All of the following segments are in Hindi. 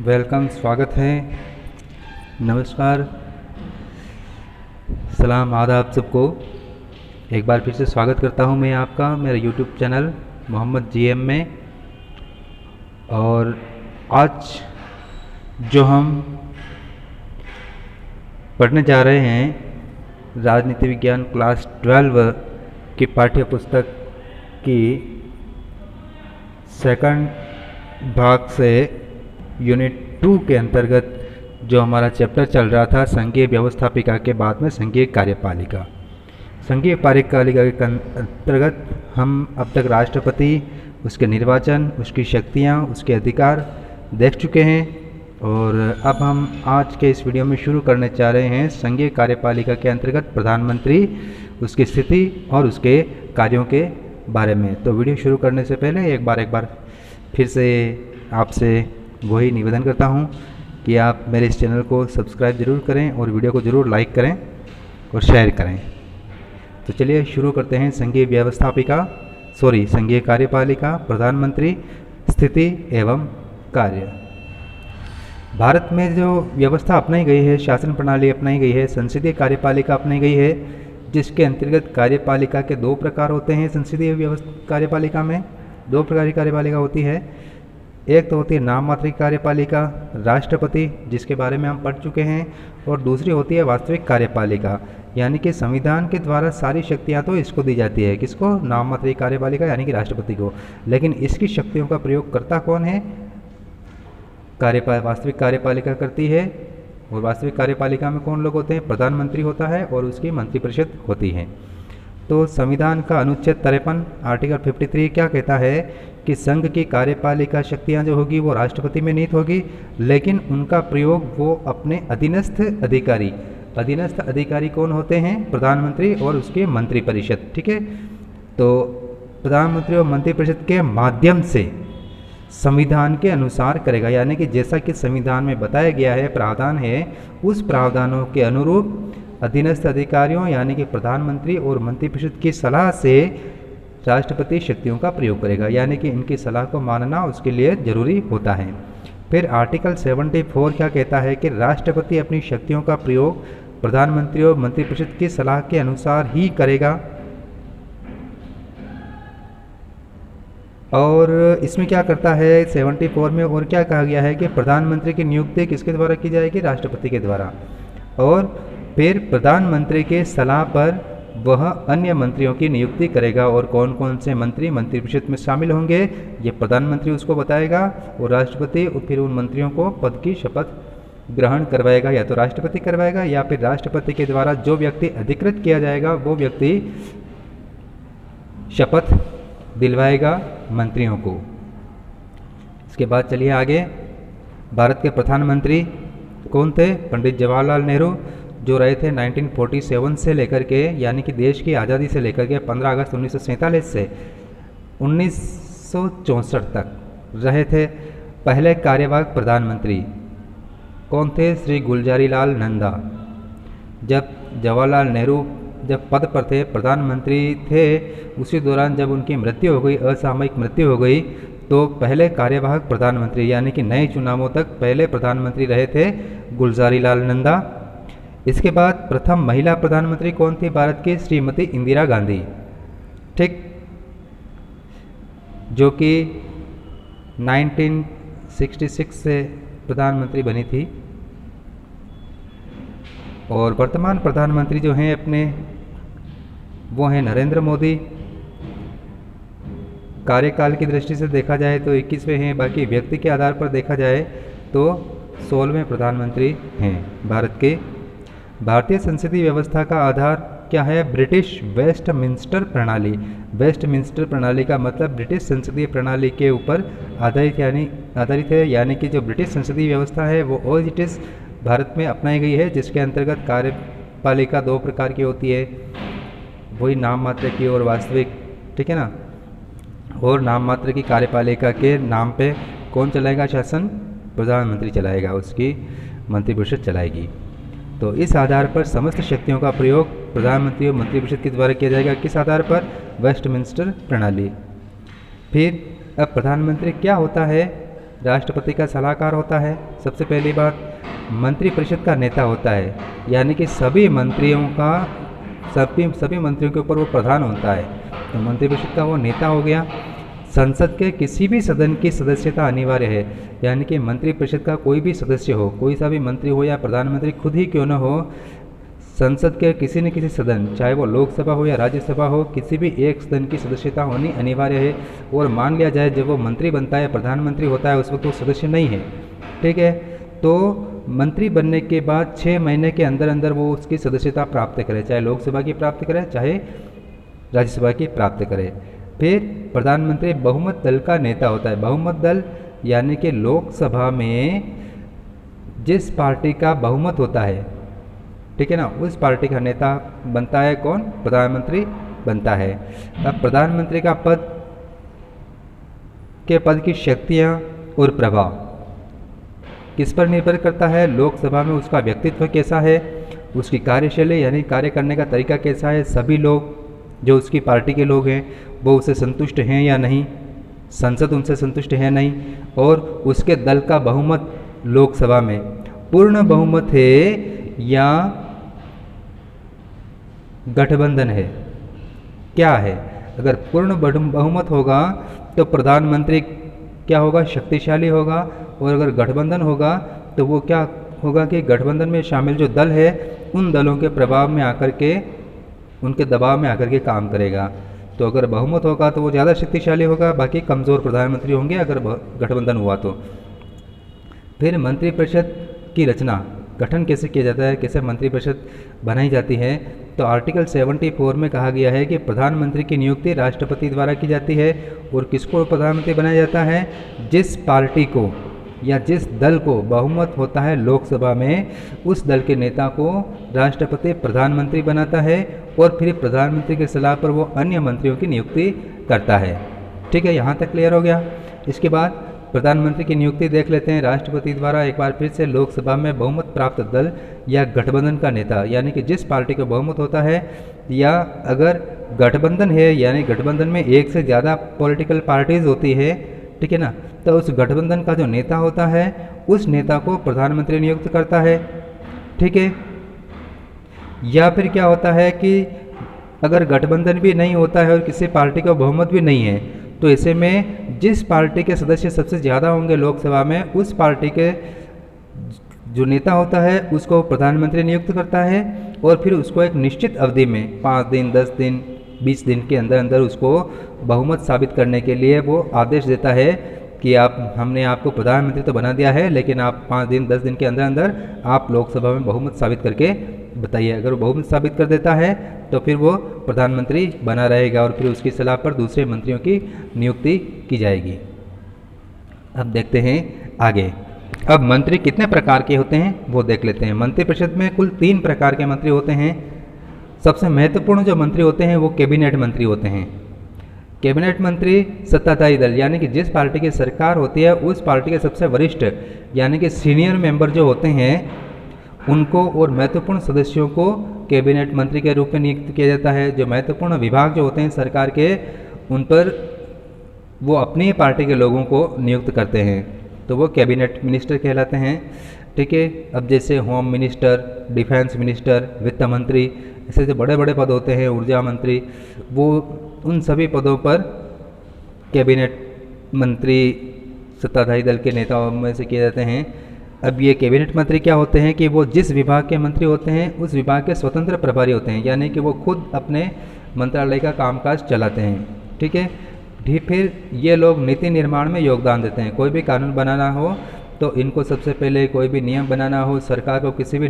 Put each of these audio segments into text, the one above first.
वेलकम, स्वागत है, नमस्कार, सलाम, आदाब सबको। एक बार फिर से स्वागत करता हूं मैं आपका मेरे यूट्यूब चैनल मोहम्मद जीएम में। और आज जो हम पढ़ने जा रहे हैं राजनीति विज्ञान क्लास 12 की पाठ्य पुस्तक की सेकंड भाग से यूनिट 2 के अंतर्गत जो हमारा चैप्टर चल रहा था संघीय व्यवस्थापिका के बाद में संघीय कार्यपालिका। संघीय कार्यपालिका के अंतर्गत हम अब तक राष्ट्रपति, उसके निर्वाचन, उसकी शक्तियाँ, उसके अधिकार देख चुके हैं। और अब हम आज के इस वीडियो में शुरू करने जा रहे हैं संघीय कार्यपालिका के अंतर्गत प्रधानमंत्री, उसकी स्थिति और उसके कार्यों के बारे में। तो वीडियो शुरू करने से पहले एक बार फिर से आपसे वही निवेदन करता हूं कि आप मेरे इस चैनल को सब्सक्राइब जरूर करें और वीडियो को ज़रूर लाइक करें और शेयर करें। तो चलिए शुरू करते हैं। संघीय कार्यपालिका, प्रधानमंत्री, स्थिति एवं कार्य। भारत में जो व्यवस्था अपनाई गई है, शासन प्रणाली अपनाई गई है, संसदीय कार्यपालिका अपनाई गई है, जिसके अंतर्गत कार्यपालिका के दो प्रकार होते हैं। संसदीय कार्यपालिका में दो प्रकार की कार्यपालिका होती है। एक तो होती है नाम मात्र की कार्यपालिका, राष्ट्रपति, जिसके बारे में हम पढ़ चुके हैं, और दूसरी होती है वास्तविक कार्यपालिका, यानी कि संविधान के द्वारा सारी शक्तियां तो इसको दी जाती है। किसको? नाम मात्र की कार्यपालिका यानी कि राष्ट्रपति को। लेकिन इसकी शक्तियों का प्रयोग करता कौन है? वास्तविक कार्यपालिका करती है। और वास्तविक कार्यपालिका में कौन लोग होते हैं? प्रधानमंत्री होता है और उसकी मंत्रिपरिषद होती है। तो संविधान का अनुच्छेद 53 आर्टिकल 53 क्या कहता है कि संघ की कार्यपालिका शक्तियां जो होगी वो राष्ट्रपति में निहित होगी, लेकिन उनका प्रयोग वो अपने अधीनस्थ अधिकारी कौन होते हैं? प्रधानमंत्री और उसके मंत्रिपरिषद। ठीक है, तो प्रधानमंत्री और मंत्रिपरिषद के माध्यम से संविधान के अनुसार करेगा, यानी कि जैसा कि संविधान में बताया गया है, प्रावधान है, उस प्रावधानों के अनुरूप अधीनस्थ अधिकारियों यानी कि प्रधानमंत्री और मंत्रिपरिषद की सलाह से राष्ट्रपति शक्तियों का प्रयोग करेगा, यानी कि इनकी सलाह को मानना उसके लिए जरूरी होता है। फिर आर्टिकल 74 क्या कहता है कि राष्ट्रपति अपनी शक्तियों का प्रयोग प्रधानमंत्री और मंत्रिपरिषद की सलाह के अनुसार ही करेगा। और इसमें क्या करता है 74 में, और क्या कहा गया है कि प्रधानमंत्री की नियुक्ति किसके द्वारा की जाएगी? राष्ट्रपति के द्वारा। और फिर प्रधानमंत्री के सलाह पर वह अन्य मंत्रियों की नियुक्ति करेगा, और कौन कौन से मंत्री मंत्रिपरिषद में शामिल होंगे ये प्रधानमंत्री उसको बताएगा, और राष्ट्रपति फिर उन मंत्रियों को पद की शपथ ग्रहण करवाएगा। या तो राष्ट्रपति करवाएगा या फिर राष्ट्रपति के द्वारा जो व्यक्ति अधिकृत किया जाएगा वो व्यक्ति शपथ दिलवाएगा मंत्रियों को। इसके बाद चलिए आगे। भारत के प्रधानमंत्री कौन थे? पंडित जवाहरलाल नेहरू, जो रहे थे 1947 से लेकर के, यानी कि देश की आज़ादी से लेकर के 15 अगस्त 1947 से 1964 तक रहे थे। पहले कार्यवाहक प्रधानमंत्री कौन थे? श्री गुलजारी लाल नंदा। जब जवाहरलाल नेहरू जब पद पर थे, प्रधानमंत्री थे, उसी दौरान जब उनकी मृत्यु हो गई, असामयिक मृत्यु हो गई, तो पहले कार्यवाहक प्रधानमंत्री यानी कि नए चुनावों तक पहले प्रधानमंत्री रहे थे गुलजारी लाल नंदा। इसके बाद प्रथम महिला प्रधानमंत्री कौन थी भारत की? श्रीमती इंदिरा गांधी। ठीक, जो कि 1966 से प्रधानमंत्री बनी थी। और वर्तमान प्रधानमंत्री जो हैं अपने, वो हैं नरेंद्र मोदी। कार्यकाल की दृष्टि से देखा जाए तो 21वें हैं, बाकी व्यक्ति के आधार पर देखा जाए तो 16वें प्रधानमंत्री हैं भारत के। भारतीय संसदीय व्यवस्था का आधार क्या है? ब्रिटिश वेस्टमिंस्टर प्रणाली। वेस्टमिंस्टर प्रणाली का मतलब ब्रिटिश संसदीय प्रणाली के ऊपर आधारित है, यानी कि जो ब्रिटिश संसदीय व्यवस्था है वो ऑल इट इज भारत में अपनाई गई है, जिसके अंतर्गत कार्यपालिका दो प्रकार की होती है, वही नाम मात्र की और वास्तविक। ठीक है ना? और नाम मात्र की कार्यपालिका के नाम पे कौन चलाएगा शासन? प्रधानमंत्री चलाएगा, उसकी मंत्रिपरिषद चलाएगी। तो इस आधार पर समस्त शक्तियों का प्रयोग प्रधानमंत्री और मंत्रिपरिषद के द्वारा किया जाएगा। किस आधार पर? वेस्टमिंस्टर प्रणाली। फिर अब प्रधानमंत्री क्या होता है? राष्ट्रपति का सलाहकार होता है। सबसे पहली बात, मंत्रिपरिषद का नेता होता है, यानी कि सभी मंत्रियों के ऊपर वो प्रधान होता है, तो मंत्रिपरिषद का वो नेता हो गया। संसद के किसी भी सदन की सदस्यता अनिवार्य है, यानी कि मंत्रिपरिषद का कोई भी सदस्य हो, कोई सा भी मंत्री हो या प्रधानमंत्री खुद ही क्यों न हो, संसद के किसी न किसी सदन, चाहे वो लोकसभा हो या राज्यसभा हो, किसी भी एक सदन की सदस्यता होनी अनिवार्य है। और मान लिया जाए जब वो मंत्री बनता है, प्रधानमंत्री होता है, उस वक्त वो सदस्य नहीं है, ठीक है। तो मंत्री बनने के बाद 6 महीने के अंदर अंदर वो उसकी सदस्यता प्राप्त करे, चाहे लोकसभा की प्राप्त करे चाहे राज्यसभा की प्राप्त करे। फिर प्रधानमंत्री बहुमत दल का नेता होता है। बहुमत दल यानी कि लोकसभा में जिस पार्टी का बहुमत होता है, ठीक है ना, उस पार्टी का नेता बनता है कौन? प्रधानमंत्री बनता है। अब प्रधानमंत्री का पद की शक्तियाँ और प्रभाव किस पर निर्भर करता है? लोकसभा में उसका व्यक्तित्व कैसा है, उसकी कार्यशैली यानी कार्य करने का तरीका कैसा है, सभी लोग जो उसकी पार्टी के लोग हैं वो उससे संतुष्ट हैं या नहीं, संसद उनसे संतुष्ट है नहीं, और उसके दल का बहुमत लोकसभा में पूर्ण बहुमत है या गठबंधन है, क्या है? अगर पूर्ण बहुमत होगा तो प्रधानमंत्री क्या होगा? शक्तिशाली होगा। और अगर गठबंधन होगा तो वो क्या होगा कि गठबंधन में शामिल जो दल है उन दलों के प्रभाव में आकर के, उनके दबाव में आकर के काम करेगा। तो अगर बहुमत होगा तो वो ज़्यादा शक्तिशाली होगा, बाकी कमज़ोर प्रधानमंत्री होंगे अगर गठबंधन हुआ तो। फिर मंत्रिपरिषद की रचना, गठन कैसे किया जाता है, कैसे मंत्रिपरिषद बनाई जाती है? तो आर्टिकल 74 में कहा गया है कि प्रधानमंत्री की नियुक्ति राष्ट्रपति द्वारा की जाती है। और किसको प्रधानमंत्री बनाया जाता है? जिस पार्टी को या जिस दल को बहुमत होता है लोकसभा में, उस दल के नेता को राष्ट्रपति प्रधानमंत्री बनाता है और फिर प्रधानमंत्री की सलाह पर वो अन्य मंत्रियों की नियुक्ति करता है। ठीक है, यहाँ तक क्लियर हो गया। इसके बाद प्रधानमंत्री की नियुक्ति देख लेते हैं। राष्ट्रपति द्वारा एक बार फिर से लोकसभा में बहुमत प्राप्त दल या गठबंधन का नेता, यानी कि जिस पार्टी को बहुमत होता है, या अगर गठबंधन है यानी गठबंधन में एक से ज़्यादा पॉलिटिकल पार्टीज होती है, ठीक है ना, तो उस गठबंधन का जो नेता होता है उस नेता को प्रधानमंत्री नियुक्त करता है। ठीक है, या फिर क्या होता है कि अगर गठबंधन भी नहीं होता है और किसी पार्टी का बहुमत भी नहीं है, तो ऐसे में जिस पार्टी के सदस्य सबसे ज़्यादा होंगे लोकसभा में, उस पार्टी के जो नेता होता है उसको प्रधानमंत्री नियुक्त करता है और फिर उसको एक निश्चित अवधि में 5 दिन, 10 दिन, 20 दिन के अंदर अंदर उसको बहुमत साबित करने के लिए वो आदेश देता है कि हमने आपको प्रधानमंत्री तो बना दिया है, लेकिन आप 5 दिन, 10 दिन के अंदर अंदर आप लोकसभा में बहुमत साबित करके बताइए। अगर वो बहुमत साबित कर देता है तो फिर वो प्रधानमंत्री बना रहेगा और फिर उसकी सलाह पर दूसरे मंत्रियों की नियुक्ति की जाएगी। अब देखते हैं आगे। अब मंत्री कितने प्रकार के होते हैं वो देख लेते हैं। मंत्रिपरिषद में कुल 3 प्रकार के मंत्री होते हैं। सबसे महत्वपूर्ण जो मंत्री होते हैं वो कैबिनेट मंत्री होते हैं। कैबिनेट मंत्री सत्ताधारी दल यानी कि जिस पार्टी की सरकार होती है उस पार्टी के सबसे वरिष्ठ यानी कि सीनियर मेंबर जो होते हैं उनको और महत्वपूर्ण सदस्यों को कैबिनेट मंत्री के रूप में नियुक्त किया जाता है। जो महत्वपूर्ण विभाग जो होते हैं सरकार के, उन पर वो अपनी पार्टी के लोगों को नियुक्त करते हैं, तो वो कैबिनेट मिनिस्टर कहलाते हैं। ठीक है, अब जैसे होम मिनिस्टर, डिफेंस मिनिस्टर, वित्त मंत्री, ऐसे जो बड़े बड़े पद होते हैं, ऊर्जा मंत्री, वो उन सभी पदों पर कैबिनेट मंत्री सत्ताधारी दल के नेताओं में से किए जाते हैं। अब ये कैबिनेट मंत्री क्या होते हैं कि वो जिस विभाग के मंत्री होते हैं उस विभाग के स्वतंत्र प्रभारी होते हैं, यानी कि वो खुद अपने मंत्रालय का कामकाज चलाते हैं। ठीक है, फिर ये लोग नीति निर्माण में योगदान देते हैं। कोई भी कानून बनाना हो तो इनको सबसे पहले कोई भी नियम बनाना हो, सरकार को किसी भी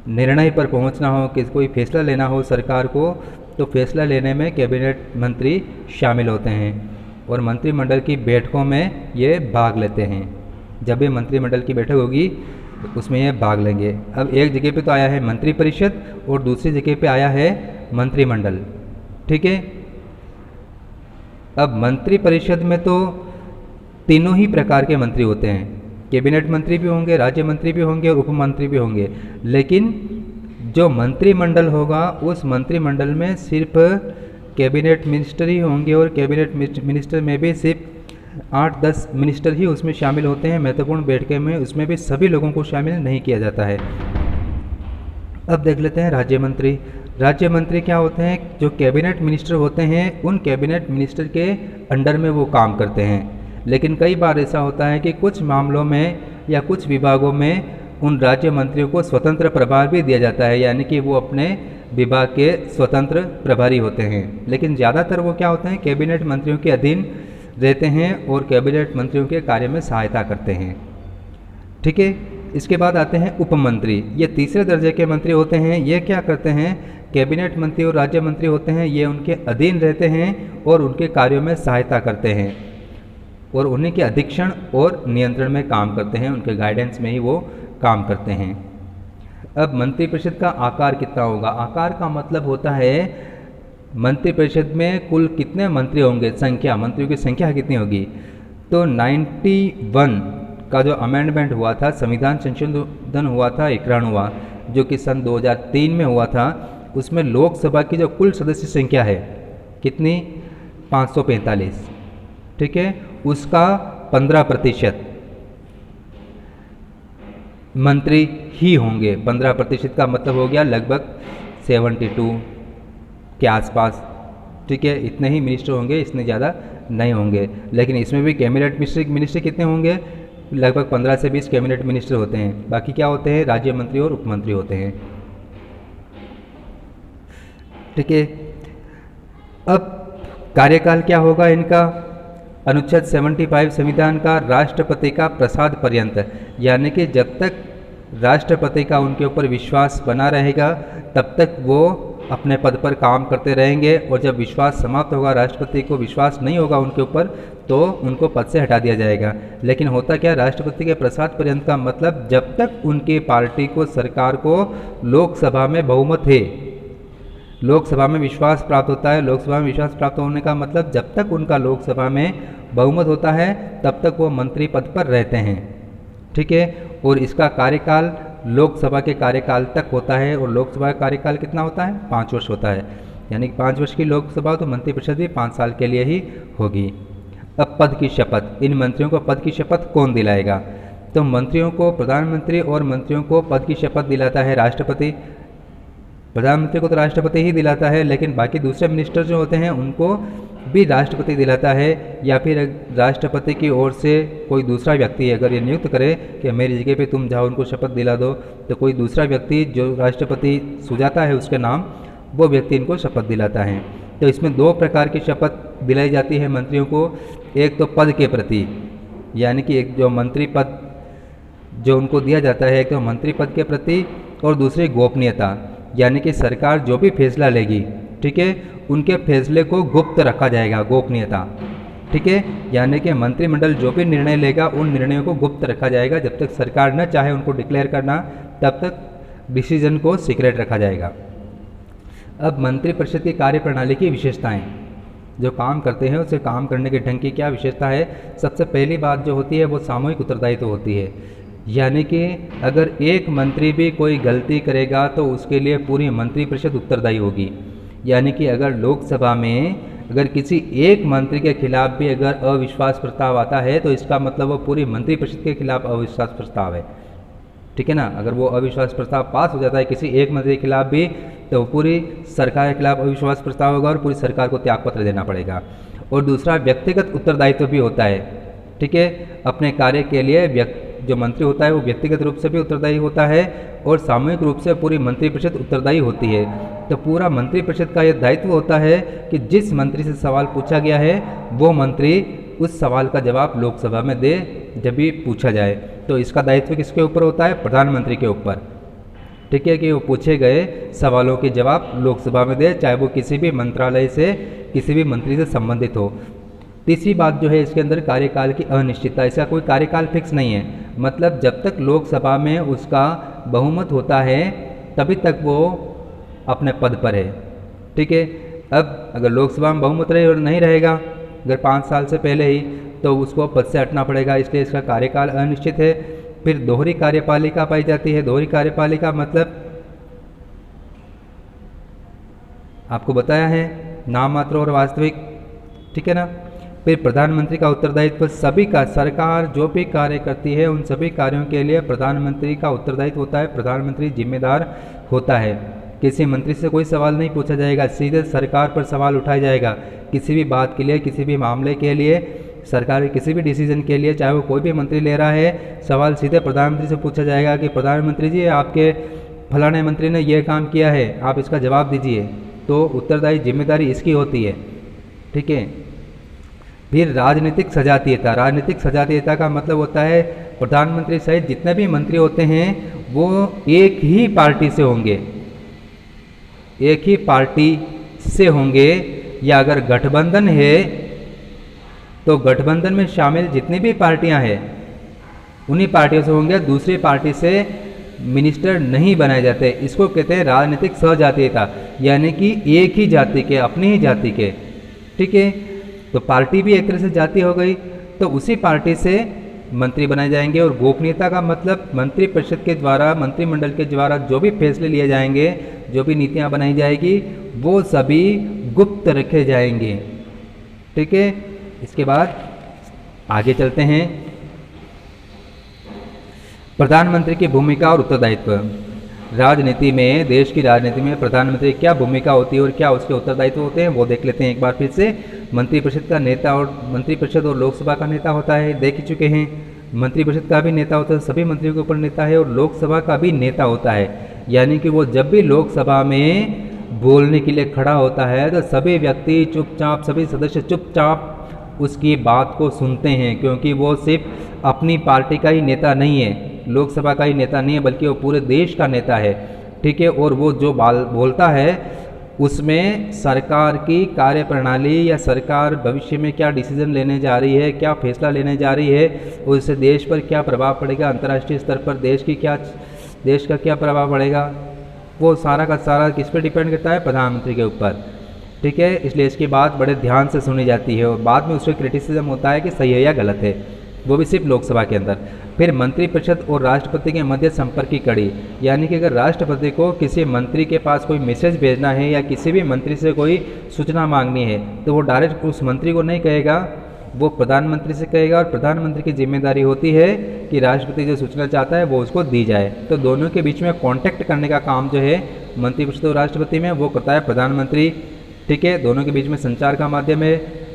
निर्णय पर पहुंचना हो, कोई फैसला लेना हो सरकार को, तो फैसला लेने में कैबिनेट मंत्री शामिल होते हैं और मंत्रिमंडल की बैठकों में ये भाग लेते हैं। जब भी मंत्रिमंडल की बैठक होगी तो उसमें ये भाग लेंगे। अब एक जगह पे तो आया है मंत्रिपरिषद और दूसरी जगह पे आया है मंत्रिमंडल। ठीक है, अब मंत्रिपरिषद में तो तीनों ही प्रकार के मंत्री होते हैं। कैबिनेट मंत्री भी होंगे, राज्य मंत्री भी होंगे और उप मंत्री भी होंगे, लेकिन जो मंत्रिमंडल होगा उस मंत्रिमंडल में सिर्फ कैबिनेट मिनिस्टर ही होंगे और कैबिनेट मिनिस्टर में भी सिर्फ 8-10 मिनिस्टर ही उसमें शामिल होते हैं महत्वपूर्ण बैठकें में, उसमें भी सभी लोगों को शामिल नहीं किया जाता है। अब देख लेते हैं राज्य मंत्री। राज्य मंत्री क्या होते हैं? जो कैबिनेट मिनिस्टर होते हैं उन कैबिनेट मिनिस्टर के अंडर में वो काम करते हैं। लेकिन कई बार ऐसा होता है कि कुछ मामलों में या कुछ विभागों में उन राज्य मंत्रियों को स्वतंत्र प्रभार भी दिया जाता है, यानी कि वो अपने विभाग के स्वतंत्र प्रभारी होते हैं। लेकिन ज़्यादातर वो क्या होते हैं? कैबिनेट मंत्रियों के अधीन रहते हैं और कैबिनेट मंत्रियों के कार्य में सहायता करते हैं। ठीक है, इसके बाद आते हैं उप मंत्री। ये तीसरे दर्जे के मंत्री होते हैं। ये क्या करते हैं? कैबिनेट मंत्री और राज्य मंत्री होते हैं, ये उनके अधीन रहते हैं और उनके कार्यों में सहायता करते हैं और उन्हीं के अधीक्षण और नियंत्रण में काम करते हैं, उनके गाइडेंस में ही वो काम करते हैं। अब मंत्रिपरिषद का आकार कितना होगा? आकार का मतलब होता है मंत्रिपरिषद में कुल कितने मंत्री होंगे, संख्या, मंत्रियों की संख्या कितनी होगी। तो 91 का जो अमेंडमेंट हुआ था, संविधान संशोधन हुआ था 91वां, जो कि सन 2003 में हुआ था, उसमें लोकसभा की जो कुल सदस्य संख्या है कितनी? 545। ठीक है, उसका 15% मंत्री ही होंगे। 15% का मतलब हो गया लगभग 72 के आसपास। ठीक है, इतने ही मिनिस्टर होंगे, इसने ज़्यादा नहीं होंगे। लेकिन इसमें भी कैबिनेट मिनिस्टर कितने होंगे? लगभग 15 से 20 कैबिनेट मिनिस्टर होते हैं। बाकी क्या होते हैं? राज्य मंत्री और उपमंत्री होते हैं। ठीक है, अब कार्यकाल क्या होगा इनका? अनुच्छेद 75 संविधान का राष्ट्रपति का प्रसाद पर्यंत, यानी कि जब तक राष्ट्रपति का उनके ऊपर विश्वास बना रहेगा तब तक वो अपने पद पर काम करते रहेंगे, और जब विश्वास समाप्त होगा, राष्ट्रपति को विश्वास नहीं होगा उनके ऊपर, तो उनको पद से हटा दिया जाएगा। लेकिन होता क्या? राष्ट्रपति के प्रसाद पर्यंत का मतलब जब तक उनकी पार्टी को, सरकार को लोकसभा में बहुमत है, लोकसभा में विश्वास प्राप्त होता है। लोकसभा में विश्वास प्राप्त होने का मतलब जब तक उनका लोकसभा में बहुमत होता है तब तक वो मंत्री पद पर रहते हैं। ठीक है, और इसका कार्यकाल लोकसभा के कार्यकाल तक होता है, और लोकसभा का कार्यकाल कितना होता है? 5 वर्ष होता है। यानी कि 5 वर्ष की लोकसभा, तो मंत्रिपरिषद भी 5 साल के लिए ही होगी। अब पद की शपथ, इन मंत्रियों को पद की शपथ कौन दिलाएगा? तो मंत्रियों को, प्रधानमंत्री और मंत्रियों को पद की शपथ दिलाता है राष्ट्रपति। प्रधानमंत्री को तो राष्ट्रपति ही दिलाता है, लेकिन बाकी दूसरे मिनिस्टर जो होते हैं उनको भी राष्ट्रपति दिलाता है, या फिर राष्ट्रपति की ओर से कोई दूसरा व्यक्ति अगर ये नियुक्त करे कि मेरी जगह पे तुम जाओ उनको शपथ दिला दो, तो कोई दूसरा व्यक्ति जो राष्ट्रपति सुझाता है उसके नाम, वो व्यक्ति इनको शपथ दिलाता है। तो इसमें 2 प्रकार की शपथ दिलाई जाती है मंत्रियों को। एक तो पद के प्रति, यानी कि एक जो मंत्री पद जो उनको दिया जाता है, एक तो मंत्री पद के प्रति, और दूसरी गोपनीयता, यानी कि सरकार जो भी फैसला लेगी, ठीक है, उनके फैसले को गुप्त रखा जाएगा, गोपनीयता। ठीक है, यानी कि मंत्रिमंडल जो भी निर्णय लेगा उन निर्णयों को गुप्त रखा जाएगा। जब तक सरकार न चाहे उनको डिक्लेयर करना, तब तक डिसीजन को सीक्रेट रखा जाएगा। अब मंत्रिपरिषद की कार्यप्रणाली की विशेषताएं, जो काम करते हैं उसे काम करने के ढंग की क्या विशेषता है? सबसे पहली बात जो होती है वो सामूहिक उत्तरदायित्व होती है, यानी कि अगर एक मंत्री भी कोई गलती करेगा तो उसके लिए पूरी मंत्रिपरिषद उत्तरदायी होगी। यानी कि अगर लोकसभा में अगर किसी एक मंत्री के खिलाफ भी अगर अविश्वास प्रस्ताव आता है तो इसका मतलब वो पूरी मंत्रिपरिषद के खिलाफ अविश्वास प्रस्ताव है। ठीक है ना, अगर वो अविश्वास प्रस्ताव पास हो जाता है किसी एक मंत्री के खिलाफ भी, तो पूरी सरकार के खिलाफ अविश्वास प्रस्ताव होगा और पूरी सरकार को त्यागपत्र देना पड़ेगा। और दूसरा, व्यक्तिगत उत्तरदायित्व भी होता है। ठीक है, अपने कार्य के लिए जो मंत्री होता है वो व्यक्तिगत रूप से भी उत्तरदायी होता है और सामूहिक रूप से पूरी मंत्रिपरिषद उत्तरदायी होती है। तो पूरा मंत्रिपरिषद का यह दायित्व होता है कि जिस मंत्री से सवाल पूछा गया है वो मंत्री उस सवाल का जवाब लोकसभा में दे जब भी पूछा जाए। तो इसका दायित्व किसके ऊपर होता है? प्रधानमंत्री के ऊपर। ठीक है, कि वो पूछे गए सवालों के जवाब लोकसभा में दे, चाहे वो किसी भी मंत्रालय से, किसी भी मंत्री से संबंधित हो। तीसरी बात जो है इसके अंदर कार्यकाल की अनिश्चितता। इसका कोई कार्यकाल फिक्स नहीं है, मतलब जब तक लोकसभा में उसका बहुमत होता है तभी तक वो अपने पद पर है। ठीक है, अब अगर लोकसभा में बहुमत रहे और नहीं रहेगा अगर 5 साल से पहले ही, तो उसको पद से हटना पड़ेगा, इसलिए इसका कार्यकाल अनिश्चित है। फिर दोहरी कार्यपालिका पाई जाती है। दोहरी कार्यपालिका मतलब आपको बताया है, नाम मात्र और वास्तविक। ठीक है ना, फिर प्रधानमंत्री का उत्तरदायित्व सभी का, सरकार जो भी कार्य करती है उन सभी कार्यों के लिए प्रधानमंत्री का उत्तरदायित्व होता है, प्रधानमंत्री जिम्मेदार होता है। किसी मंत्री से कोई सवाल नहीं पूछा जाएगा, सीधे सरकार पर सवाल उठाया जाएगा। किसी भी बात के लिए, किसी भी मामले के लिए, सरकार के किसी भी डिसीजन के लिए, चाहे वो कोई भी मंत्री ले रहा है, सवाल सीधे प्रधानमंत्री से पूछा जाएगा कि प्रधानमंत्री जी आपके फलाने मंत्री ने यह काम किया है, आप इसका जवाब दीजिए। तो उत्तरदायी जिम्मेदारी इसकी होती है, ठीक है। फिर राजनीतिक सजातीयता, राजनीतिक सजातीयता का मतलब होता है प्रधानमंत्री सहित जितने भी मंत्री होते हैं वो एक ही पार्टी से होंगे, एक ही पार्टी से होंगे, या अगर गठबंधन है तो गठबंधन में शामिल जितनी भी पार्टियां हैं उन्हीं पार्टियों से होंगे, दूसरी पार्टी से मिनिस्टर नहीं बनाए जाते। इसको कहते हैं राजनीतिक सजातीयता, यानी कि एक ही जाति के, अपनी ही जाति के, ठीक है। तो पार्टी भी एक तरह से जाति हो गई, तो उसी पार्टी से मंत्री बनाए जाएंगे। और गोपनीयता का मतलब मंत्रिपरिषद के द्वारा, मंत्रिमंडल के द्वारा जो भी फैसले लिए जाएंगे, जो भी नीतियां बनाई जाएगी, वो सभी गुप्त रखे जाएंगे, ठीक है। इसके बाद आगे चलते हैं, प्रधानमंत्री की भूमिका और उत्तरदायित्व। राजनीति में, देश की राजनीति में प्रधानमंत्री क्या भूमिका होती है और क्या उसके उत्तरदायित्व होते हैं, वो देख लेते हैं एक बार फिर से। मंत्रिपरिषद का नेता, और मंत्रिपरिषद और लोकसभा का नेता होता है, देख ही चुके हैं। मंत्रिपरिषद का भी नेता होता है, सभी मंत्रियों के ऊपर नेता है, और लोकसभा का भी नेता होता है, यानी कि वो जब भी लोकसभा में बोलने के लिए खड़ा होता है तो सभी व्यक्ति चुपचाप, सभी सदस्य चुपचाप उसकी बात को सुनते हैं, क्योंकि वो सिर्फ अपनी पार्टी का ही नेता नहीं है, लोकसभा का ही नेता नहीं है, बल्कि वो पूरे देश का नेता है, ठीक है। और वो जो बोलता है उसमें सरकार की कार्यप्रणाली या सरकार भविष्य में क्या डिसीजन लेने जा रही है, क्या फैसला लेने जा रही है, उससे देश पर क्या प्रभाव पड़ेगा, अंतर्राष्ट्रीय स्तर पर देश का क्या प्रभाव पड़ेगा, वो सारा का सारा किस पर डिपेंड करता है, प्रधानमंत्री के ऊपर, ठीक है। इसलिए इसकी बात बड़े ध्यान से सुनी जाती है, और बाद में उससे क्रिटिसिज्म होता है कि सही है या गलत है, वो भी सिर्फ लोकसभा के अंदर। फिर मंत्रिपरिषद और राष्ट्रपति के मध्य संपर्क की कड़ी, यानी कि अगर राष्ट्रपति को किसी मंत्री के पास कोई मैसेज भेजना है या किसी भी मंत्री से कोई सूचना मांगनी है, तो वो डायरेक्ट उस मंत्री को नहीं कहेगा, वो प्रधानमंत्री से कहेगा, और प्रधानमंत्री की जिम्मेदारी होती है कि राष्ट्रपति जो सूचना चाहता है वो उसको दी जाए। तो दोनों के बीच में कॉन्टैक्ट करने का काम जो है मंत्रिपरिषद और राष्ट्रपति में, वो करता है प्रधानमंत्री, ठीक है। दोनों के बीच में संचार का माध्यम है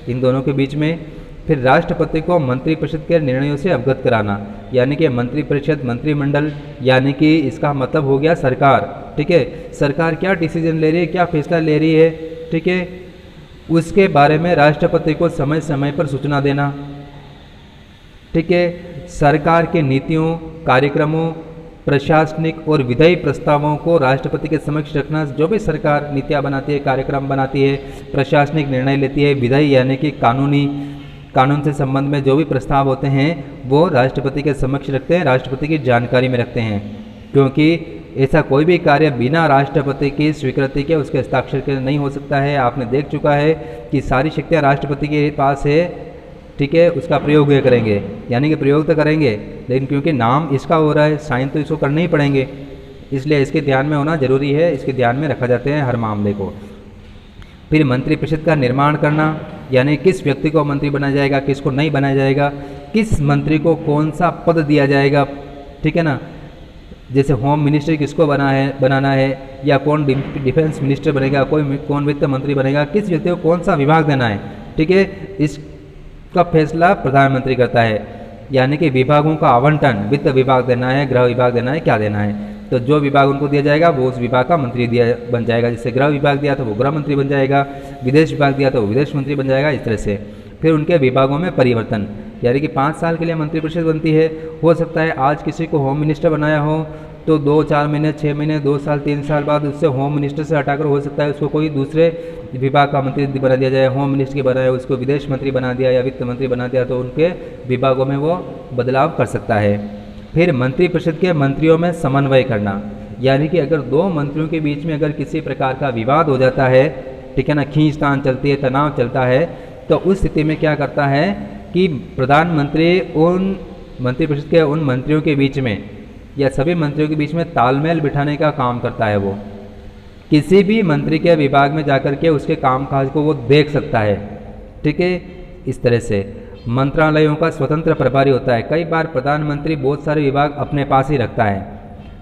इन दोनों के बीच में। फिर राष्ट्रपति को मंत्रिपरिषद के निर्णयों से अवगत कराना, यानी कि मंत्रिपरिषद, मंत्रिमंडल, यानी कि इसका मतलब हो गया सरकार, ठीक है। सरकार क्या डिसीजन ले रही है, क्या फैसला ले रही है, ठीक है, उसके बारे में राष्ट्रपति को समय समय पर सूचना देना, ठीक है। सरकार के नीतियों, कार्यक्रमों, प्रशासनिक और विधायी प्रस्तावों को राष्ट्रपति के समक्ष रखना। जो भी सरकार नीतियाँ बनाती है, कार्यक्रम बनाती है, प्रशासनिक निर्णय लेती है, विधायी यानी कि कानून से संबंध में जो भी प्रस्ताव होते हैं वो राष्ट्रपति के समक्ष रखते हैं, राष्ट्रपति की जानकारी में रखते हैं, क्योंकि ऐसा कोई भी कार्य बिना राष्ट्रपति की स्वीकृति के, उसके हस्ताक्षर के नहीं हो सकता है। आपने देख चुका है कि सारी शक्तियाँ राष्ट्रपति के पास है, ठीक है, उसका प्रयोग ये करेंगे, यानी कि प्रयोग तो करेंगे, लेकिन क्योंकि नाम इसका हो रहा है, साइन तो इसको करने ही पड़ेंगे, इसलिए इसके ध्यान में होना जरूरी है, इसके ध्यान में रखा जाते हैं हर मामले को। फिर मंत्रिपरिषद का निर्माण करना, यानी किस व्यक्ति को मंत्री बनाया जाएगा, किसको नहीं बनाया जाएगा, किस मंत्री को कौन सा पद दिया जाएगा, ठीक है ना। जैसे होम मिनिस्टर किसको बनाना है, या कौन डिफेंस मिनिस्टर बनेगा, कौन वित्त मंत्री बनेगा, किस व्यक्ति को कौन सा विभाग देना है, ठीक है, इसका फैसला प्रधानमंत्री करता है। यानी कि विभागों का आवंटन, वित्त विभाग देना है, गृह विभाग देना है, क्या देना है, तो जो विभाग उनको दिया जाएगा वो उस विभाग का मंत्री बन जाएगा। जैसे गृह विभाग दिया तो वो गृह मंत्री बन जाएगा, विदेश विभाग दिया तो वो विदेश मंत्री बन जाएगा, इस तरह से। फिर उनके विभागों में परिवर्तन, यानी कि 5 साल के लिए मंत्रिपरिषद बनती है। हो सकता है आज किसी को होम मिनिस्टर बनाया हो तो 2-4 महीने, 6 महीने, 2 साल, 3 साल बाद उससे होम मिनिस्टर से हटाकर हो सकता है उसको कोई दूसरे विभाग का मंत्री बना दिया जाए। होम मिनिस्टर के बनाया उसको विदेश मंत्री बना दिया या वित्त मंत्री बना दिया, तो उनके विभागों में वो बदलाव कर सकता है। फिर मंत्रिपरिषद के मंत्रियों में समन्वय करना, यानी कि अगर 2 मंत्रियों के बीच में अगर किसी प्रकार का विवाद हो जाता है, ठीक है ना, खींचतान चलती है, तनाव चलता है, तो उस स्थिति में क्या करता है कि प्रधानमंत्री उन मंत्रिपरिषद के उन मंत्रियों के बीच में या सभी मंत्रियों के बीच में तालमेल बिठाने का काम करता है। वो किसी भी मंत्री के विभाग में जाकर के उसके कामकाज को वो देख सकता है, ठीक है। इस तरह से मंत्रालयों का स्वतंत्र प्रभारी होता है। कई बार प्रधानमंत्री बहुत सारे विभाग अपने पास ही रखता है।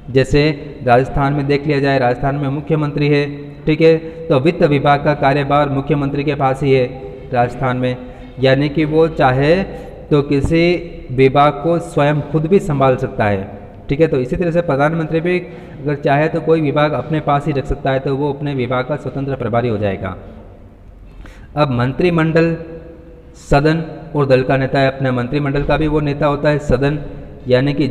जैसे राजस्थान में देख लिया जाए, राजस्थान में मुख्यमंत्री है, ठीक है, तो वित्त विभाग का कार्यभार मुख्यमंत्री के पास ही है राजस्थान में, यानी कि वो चाहे तो किसी विभाग को स्वयं खुद भी संभाल सकता है, ठीक है। तो इसी तरह से प्रधानमंत्री भी अगर चाहे तो कोई विभाग अपने पास ही रख सकता है, तो वो अपने विभाग का स्वतंत्र प्रभारी हो जाएगा। अब मंत्रिमंडल, सदन और दल का नेता है। अपने मंत्रिमंडल का भी वो नेता होता है, सदन यानी कि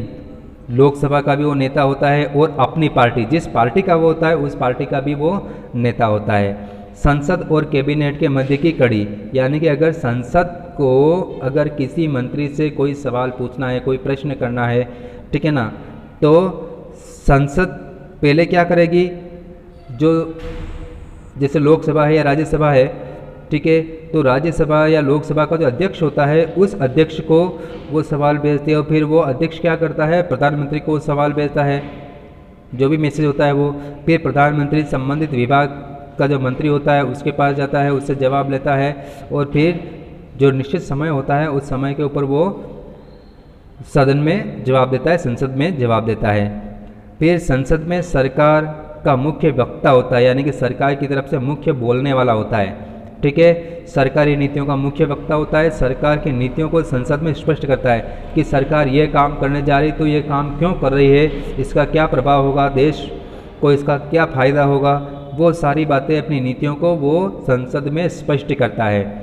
लोकसभा का भी वो नेता होता है, और अपनी पार्टी, जिस पार्टी का वो होता है उस पार्टी का भी वो नेता होता है। संसद और कैबिनेट के मध्य की कड़ी, यानी कि अगर संसद को अगर किसी मंत्री से कोई सवाल पूछना है, कोई प्रश्न करना है, ठीक है ना, तो संसद पहले क्या करेगी, जो जैसे लोकसभा है या राज्यसभा है, ठीक है, तो राज्यसभा या लोकसभा का जो अध्यक्ष होता है उस अध्यक्ष को वो सवाल भेजते हैं, और फिर वो अध्यक्ष क्या करता है, प्रधानमंत्री को सवाल भेजता है, जो भी मैसेज होता है वो, फिर प्रधानमंत्री संबंधित विभाग का जो मंत्री होता है उसके पास जाता है, उससे जवाब लेता है, और फिर जो निश्चित समय होता है उस समय के ऊपर वो सदन में जवाब देता है, संसद में जवाब देता है। फिर संसद में सरकार का मुख्य वक्ता होता है, यानी कि सरकार की तरफ से मुख्य बोलने वाला होता है, ठीक है। सरकारी नीतियों का मुख्य वक्ता होता है, सरकार की नीतियों को संसद में स्पष्ट करता है कि सरकार ये काम करने जा रही, तो ये काम क्यों कर रही है, इसका क्या प्रभाव होगा, देश को इसका क्या फ़ायदा होगा, वो सारी बातें अपनी नीतियों को वो संसद में स्पष्ट करता है।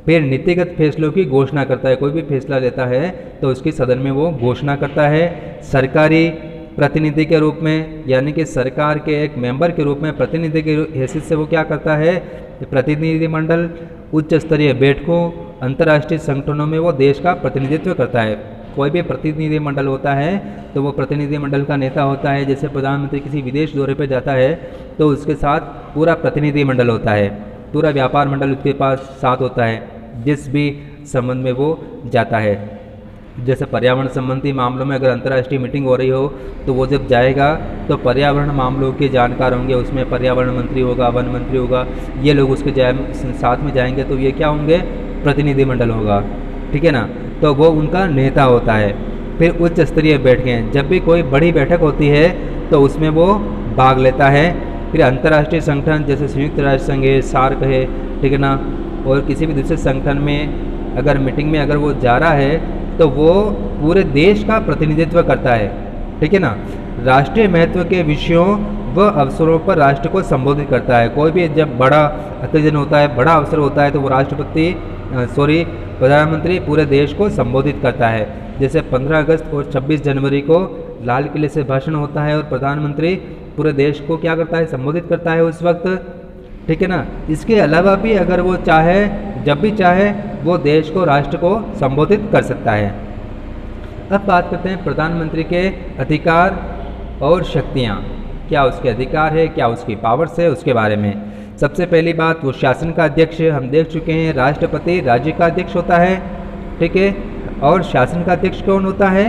फिर नीतिगत फैसलों की घोषणा करता है, कोई भी फैसला लेता है तो उसकी सदन में वो घोषणा करता है। सरकारी प्रतिनिधि के रूप में, यानी कि सरकार के एक मेंबर के रूप में, प्रतिनिधि की हैसियत से वो क्या करता है, प्रतिनिधिमंडल, उच्च स्तरीय बैठकों, अंतर्राष्ट्रीय संगठनों में वो देश का प्रतिनिधित्व करता है। कोई भी प्रतिनिधिमंडल होता है तो वो प्रतिनिधिमंडल का नेता होता है। जैसे प्रधानमंत्री किसी विदेश दौरे पर जाता है तो उसके साथ पूरा प्रतिनिधिमंडल होता है, पूरा व्यापार मंडल उसके पास साथ होता है, जिस भी संबंध में वो जाता है। जैसे पर्यावरण संबंधी मामलों में अगर अंतर्राष्ट्रीय मीटिंग हो रही हो तो वो जब जाएगा तो पर्यावरण मामलों के जानकार होंगे, उसमें पर्यावरण मंत्री होगा, वन मंत्री होगा, ये लोग उसके साथ में जाएंगे, तो ये क्या होंगे, प्रतिनिधिमंडल होगा, ठीक है ना, तो वो उनका नेता होता है। फिर उच्च स्तरीय बैठकें, जब भी कोई बड़ी बैठक होती है तो उसमें वो भाग लेता है। फिर अंतर्राष्ट्रीय संगठन जैसे संयुक्त राष्ट्र संघ है, सार्क है, ठीक है ना, और किसी भी दूसरे संगठन में अगर मीटिंग में अगर वो जा रहा है तो वो पूरे देश का प्रतिनिधित्व करता है, ठीक है ना। राष्ट्रीय महत्व के विषयों व अवसरों पर राष्ट्र को संबोधित करता है। कोई भी जब बड़ा ओकेजन होता है, बड़ा अवसर होता है, तो वो प्रधानमंत्री पूरे देश को संबोधित करता है। जैसे 15 अगस्त और 26 जनवरी को लाल किले से भाषण होता है और प्रधानमंत्री पूरे देश को क्या करता है, संबोधित करता है उस वक्त, ठीक है ना। इसके अलावा भी अगर वो चाहे, जब भी चाहे, वो देश को, राष्ट्र को संबोधित कर सकता है। अब बात करते हैं प्रधानमंत्री के अधिकार और शक्तियाँ, क्या उसके अधिकार है, क्या उसकी पावर्स है, उसके बारे में। सबसे पहली बात, वो शासन का अध्यक्ष, हम देख चुके हैं, राष्ट्रपति राज्य का अध्यक्ष होता है, ठीक है, और शासन का अध्यक्ष कौन होता है,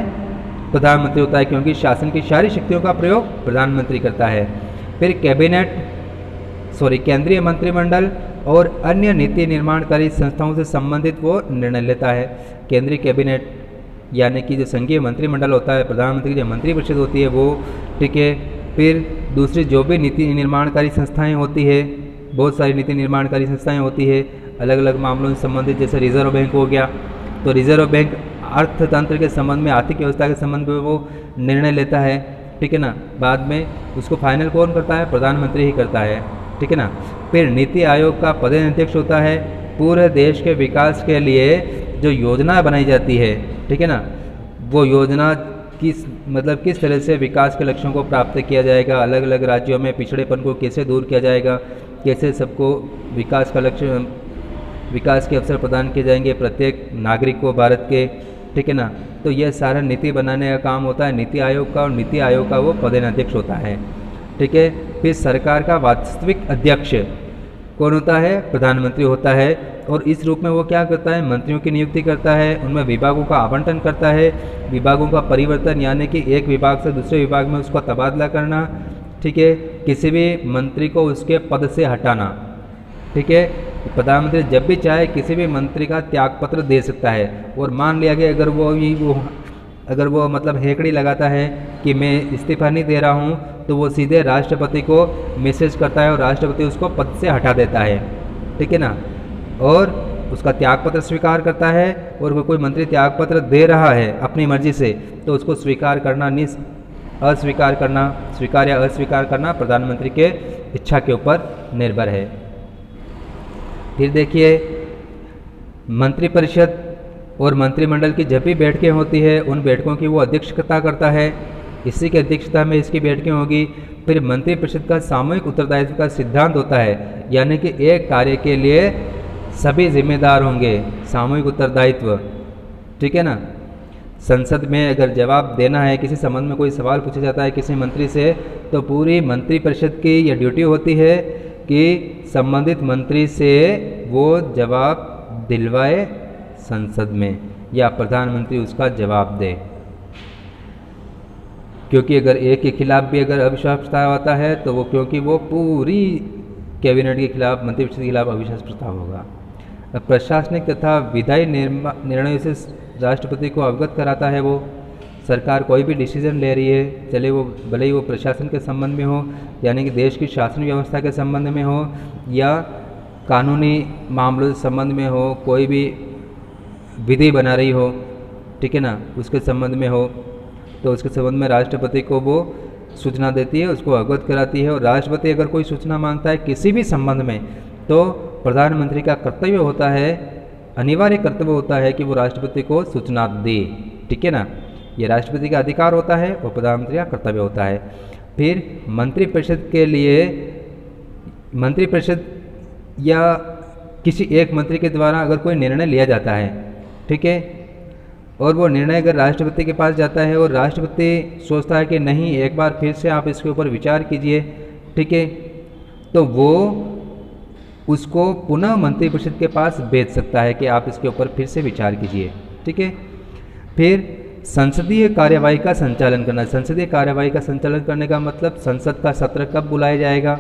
प्रधानमंत्री होता है, क्योंकि शासन की सारी शक्तियों का प्रयोग प्रधानमंत्री करता है। फिर केंद्रीय मंत्रिमंडल और अन्य नीति निर्माणकारी संस्थाओं से संबंधित वो निर्णय लेता है। केंद्रीय कैबिनेट यानी कि जो संघीय मंत्रिमंडल होता है, प्रधानमंत्री की जो मंत्रिपरिषद होती है वो, ठीक है। फिर दूसरी जो भी नीति निर्माणकारी संस्थाएं होती है, बहुत सारी नीति निर्माणकारी संस्थाएं होती है अलग अलग मामलों से संबंधित, जैसे रिजर्व बैंक हो गया, तो रिजर्व बैंक अर्थतंत्र के संबंध में, आर्थिक व्यवस्था के संबंध में वो निर्णय लेता है, ठीक है ना। बाद में उसको फाइनल कौन करता है, प्रधानमंत्री ही करता है, ठीक है ना। फिर नीति आयोग का पदाध्यक्ष होता है। पूरे देश के विकास के लिए जो योजना बनाई जाती है, ठीक है ना, वो योजना किस तरह से विकास के लक्ष्यों को प्राप्त किया जाएगा, अलग अलग राज्यों में पिछड़ेपन को कैसे दूर किया जाएगा, कैसे सबको विकास का लक्ष्य, विकास के अवसर प्रदान किए जाएंगे प्रत्येक नागरिक को भारत के, ठीक है ना। तो यह सारा नीति बनाने का काम होता है नीति आयोग का, और नीति आयोग का वो पदाध्यक्ष होता है, ठीक है। फिर सरकार का वास्तविक अध्यक्ष कौन होता है, प्रधानमंत्री होता है, और इस रूप में वो क्या करता है, मंत्रियों की नियुक्ति करता है, उनमें विभागों का आवंटन करता है, विभागों का परिवर्तन यानी कि एक विभाग से दूसरे विभाग में उसका तबादला करना, ठीक है, किसी भी मंत्री को उसके पद से हटाना, ठीक है, प्रधानमंत्री जब भी चाहे किसी भी मंत्री का त्यागपत्र दे सकता है। और मान लिया कि अगर वो मतलब हेकड़ी लगाता है कि मैं इस्तीफा नहीं दे रहा हूँ, तो वो सीधे राष्ट्रपति को मैसेज करता है और राष्ट्रपति उसको पद से हटा देता है, ठीक है ना। और उसका त्यागपत्र स्वीकार करता है, और कोई मंत्री त्यागपत्र दे रहा है अपनी मर्जी से, तो उसको स्वीकार करना अस्वीकार करना, स्वीकार या अस्वीकार करना प्रधानमंत्री के इच्छा के ऊपर निर्भर है। फिर देखिए, मंत्रिपरिषद और मंत्रिमंडल की जब भी बैठकें होती है, उन बैठकों की वो अध्यक्षता करता है, इसी की अध्यक्षता में इसकी बैठकें होगी। फिर मंत्रिपरिषद का सामूहिक उत्तरदायित्व का सिद्धांत होता है, यानी कि एक कार्य के लिए सभी जिम्मेदार होंगे, सामूहिक उत्तरदायित्व, ठीक है ना। संसद में अगर जवाब देना है, किसी संबंध में कोई सवाल पूछा जाता है किसी मंत्री से, तो पूरी मंत्रिपरिषद की यह ड्यूटी होती है कि संबंधित मंत्री से वो जवाब दिलवाए संसद में, या प्रधानमंत्री उसका जवाब दे। क्योंकि अगर एक के खिलाफ भी अगर अविश्वास प्रस्ताव आता है, तो वो क्योंकि वो पूरी कैबिनेट के खिलाफ, मंत्रिपरिषद के खिलाफ अविश्वास प्रस्ताव होगा। प्रशासनिक तथा विधायी निर्णयों से राष्ट्रपति को अवगत कराता है। वो सरकार कोई भी डिसीजन ले रही है, चले वो भले ही वो प्रशासन के संबंध में हो, यानी कि देश की शासन व्यवस्था के संबंध में हो, या कानूनी मामलों के संबंध में हो, कोई भी विधि बना रही हो, ठीक है ना, उसके संबंध में हो, तो उसके संबंध में राष्ट्रपति को वो सूचना देती है, उसको अवगत कराती है। और राष्ट्रपति अगर कोई सूचना मांगता है किसी भी संबंध में, तो प्रधानमंत्री का कर्तव्य होता है, अनिवार्य कर्तव्य होता है कि वो राष्ट्रपति को सूचना दे, ठीक है ना। ये राष्ट्रपति का अधिकार होता है और प्रधानमंत्री का कर्तव्य होता है। फिर मंत्रिपरिषद के लिए, मंत्रिपरिषद या किसी एक मंत्री के द्वारा अगर कोई निर्णय लिया जाता है, ठीक है, और वो निर्णय अगर राष्ट्रपति के पास जाता है और राष्ट्रपति सोचता है कि नहीं, एक बार फिर से आप इसके ऊपर विचार कीजिए, ठीक है, तो वो उसको पुनः मंत्रिपरिषद के पास भेज सकता है कि आप इसके ऊपर फिर से विचार कीजिए, ठीक है। फिर संसदीय कार्यवाही का संचालन करना। संसदीय कार्यवाही का संचालन करने का मतलब संसद का सत्र कब बुलाया जाएगा,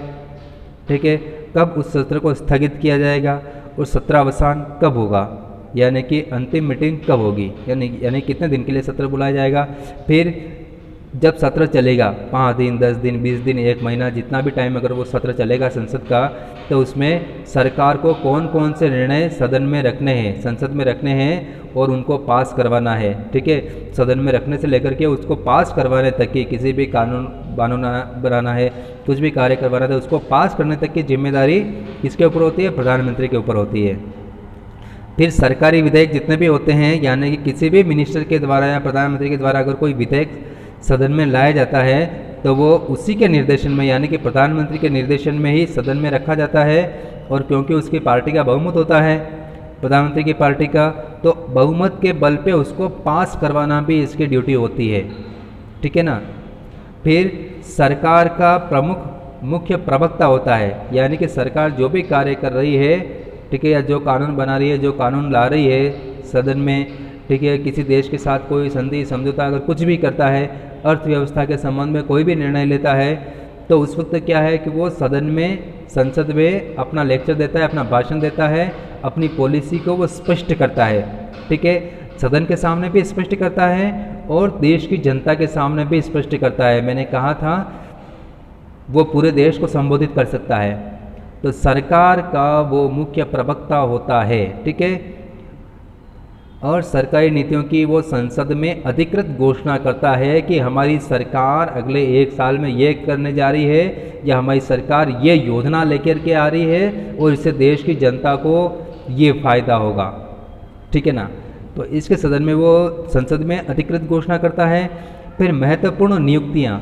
ठीक है, कब उस सत्र को स्थगित किया जाएगा, और सत्रावसान कब होगा, यानी कि अंतिम मीटिंग कब होगी, यानी कितने दिन के लिए सत्र बुलाया जाएगा। फिर जब सत्र चलेगा 5 दिन, 10 दिन, 20 दिन, 1 महीना, जितना भी टाइम अगर वो सत्र चलेगा संसद का, तो उसमें सरकार को कौन कौन से निर्णय सदन में रखने हैं, संसद में रखने हैं और उनको पास करवाना है, ठीक है। सदन में रखने से लेकर के उसको पास करवाने तक की, किसी भी कानून बनाना है, कुछ भी कार्य करवाना है, उसको पास करने तक की जिम्मेदारी किसके ऊपर होती है, प्रधानमंत्री के ऊपर होती है। फिर सरकारी विधेयक जितने भी होते हैं, यानी कि किसी भी मिनिस्टर के द्वारा या प्रधानमंत्री के द्वारा अगर कोई विधेयक सदन में लाया जाता है, तो वो उसी के निर्देशन में, यानी कि प्रधानमंत्री के निर्देशन में ही सदन में रखा जाता है। और क्योंकि उसकी पार्टी का बहुमत होता है, प्रधानमंत्री की पार्टी का, तो बहुमत के बल पे उसको पास करवाना भी इसकी ड्यूटी होती है, ठीक है ना। फिर सरकार का मुख्य प्रवक्ता होता है, यानी कि सरकार जो भी कार्य कर रही है, ठीक है, या जो कानून बना रही है, जो कानून ला रही है सदन में, ठीक है, किसी देश के साथ कोई संधि समझौता अगर कुछ भी करता है, अर्थव्यवस्था के संबंध में कोई भी निर्णय लेता है, तो उस वक्त क्या है कि वो सदन में, संसद में अपना लेक्चर देता है, अपना भाषण देता है, अपनी पॉलिसी को वो स्पष्ट करता है, ठीक है, सदन के सामने भी स्पष्ट करता है और देश की जनता के सामने भी स्पष्ट करता है। मैंने कहा था वो पूरे देश को संबोधित कर सकता है, तो सरकार का वो मुख्य प्रवक्ता होता है, ठीक है। और सरकारी नीतियों की वो संसद में अधिकृत घोषणा करता है कि हमारी सरकार अगले 1 साल में ये करने जा रही है, या हमारी सरकार ये योजना लेकर के आ रही है और इससे देश की जनता को ये फ़ायदा होगा, ठीक है ना। तो इसके सदन में वो संसद में अधिकृत घोषणा करता है। फिर महत्वपूर्ण नियुक्तियाँ,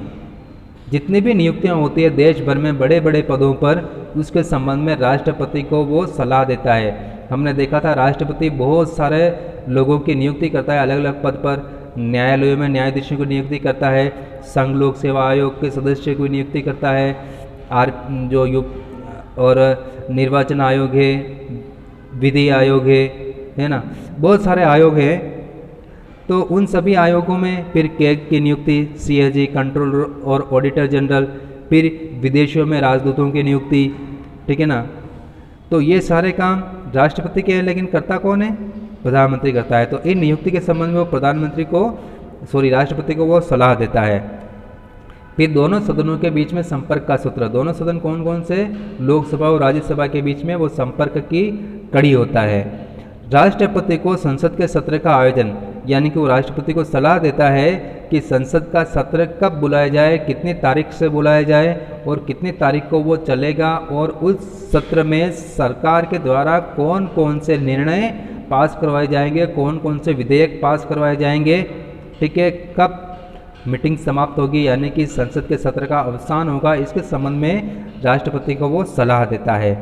जितनी भी नियुक्तियाँ होती है देश भर में बड़े बड़े पदों पर, उसके संबंध में राष्ट्रपति को वो सलाह देता है। हमने देखा था राष्ट्रपति बहुत सारे लोगों की नियुक्ति करता है अलग अलग पद पर। न्यायालयों में न्यायाधीशों की नियुक्ति करता है, संघ लोक सेवा आयोग के सदस्य की नियुक्ति करता है, और निर्वाचन आयोग है, विधि आयोग है ना, बहुत सारे आयोग हैं। तो उन सभी आयोगों में फिर कैग की नियुक्ति, CAG, कंट्रोलर और ऑडिटर जनरल, फिर विदेशों में राजदूतों की नियुक्ति, ठीक है ना। तो ये सारे काम राष्ट्रपति के हैं, लेकिन करता कौन है? प्रधानमंत्री करता है। तो इन नियुक्ति के संबंध में वो प्रधानमंत्री को राष्ट्रपति को वो सलाह देता है। फिर दोनों सदनों के बीच में संपर्क का सूत्र, दोनों सदन कौन कौन से? लोकसभा और राज्यसभा के बीच में वो संपर्क की कड़ी होता है। राष्ट्रपति को संसद के सत्र का आयोजन, यानी कि वो राष्ट्रपति को सलाह देता है कि संसद का सत्र कब बुलाया जाए, कितनी तारीख से बुलाया जाए और कितनी तारीख को वो चलेगा, और उस सत्र में सरकार के द्वारा कौन कौन से निर्णय पास करवाए जाएंगे, कौन कौन से विधेयक पास करवाए जाएंगे, ठीक है, कब मीटिंग समाप्त होगी, यानी कि संसद के सत्र का अवसान होगा, इसके संबंध में राष्ट्रपति को वो सलाह देता है।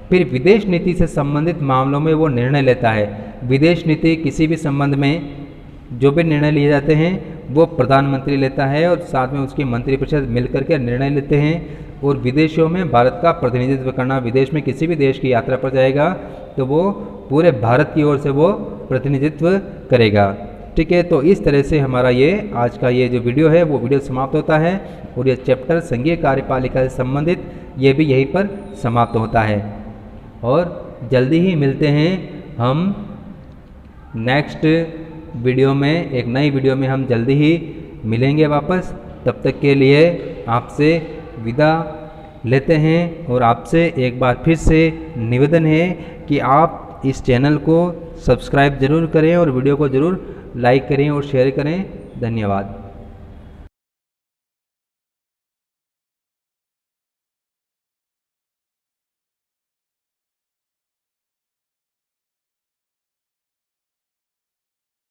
फिर विदेश नीति से संबंधित मामलों में वो निर्णय लेता है। विदेश नीति किसी भी संबंध में जो भी निर्णय लिए जाते हैं वो प्रधानमंत्री लेता है और साथ में उसकी मंत्रिपरिषद मिलकर के निर्णय लेते हैं। और विदेशों में भारत का प्रतिनिधित्व करना, विदेश में किसी भी देश की यात्रा पर जाएगा तो वो पूरे भारत की ओर से वो प्रतिनिधित्व करेगा, ठीक है। तो इस तरह से हमारा ये आज का ये जो वीडियो है वो वीडियो समाप्त होता है और ये चैप्टर संघीय कार्यपालिका से संबंधित ये भी यहीं पर समाप्त होता है। और जल्दी ही मिलते हैं हम नेक्स्ट वीडियो में, एक नई वीडियो में हम जल्दी ही मिलेंगे वापस। तब तक के लिए आपसे विदा लेते हैं और आपसे एक बार फिर से निवेदन है कि आप इस चैनल को सब्सक्राइब ज़रूर करें और वीडियो को ज़रूर लाइक करें और शेयर करें। धन्यवाद।